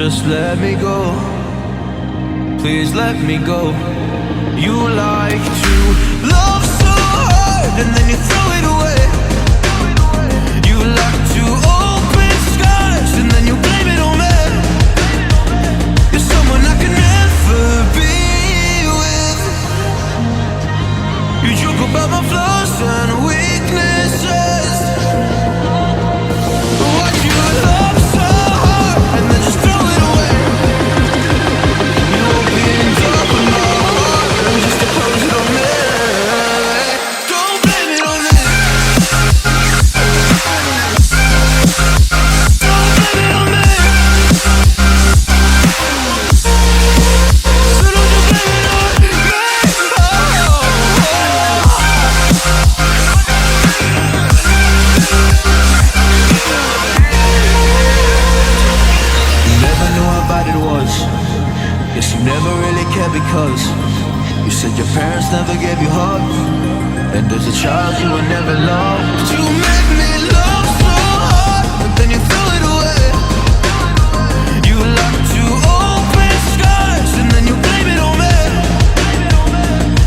just let me go. Please let me go. You like to love so hard and then you throw it away. You like to open skies and then you blame it on me. You're someone I can never be with. You joke about my flaws and weaknesses. Why'd you love so hard and then just throw it away? You opened up my heart and just to close it on me. Don't blame it on me. Don't blame it on me. So don't you blame it on me. You never knew how bad it was. Guess you never really cared because you said your parents never gave you hugs, and as a child you were never loved. You made me love so hard, but then you threw it away. You like to open skies and then you blame it on me.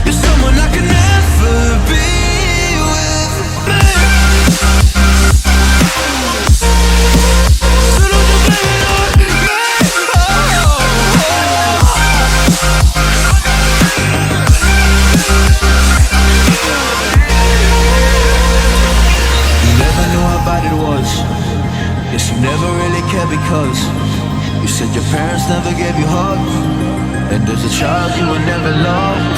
You're someone I can never be with me. So don't you blame it on me. You never knew how bad it was. Guess you never really cared because you said your parents never gave you hugs, and as a child you were never loved.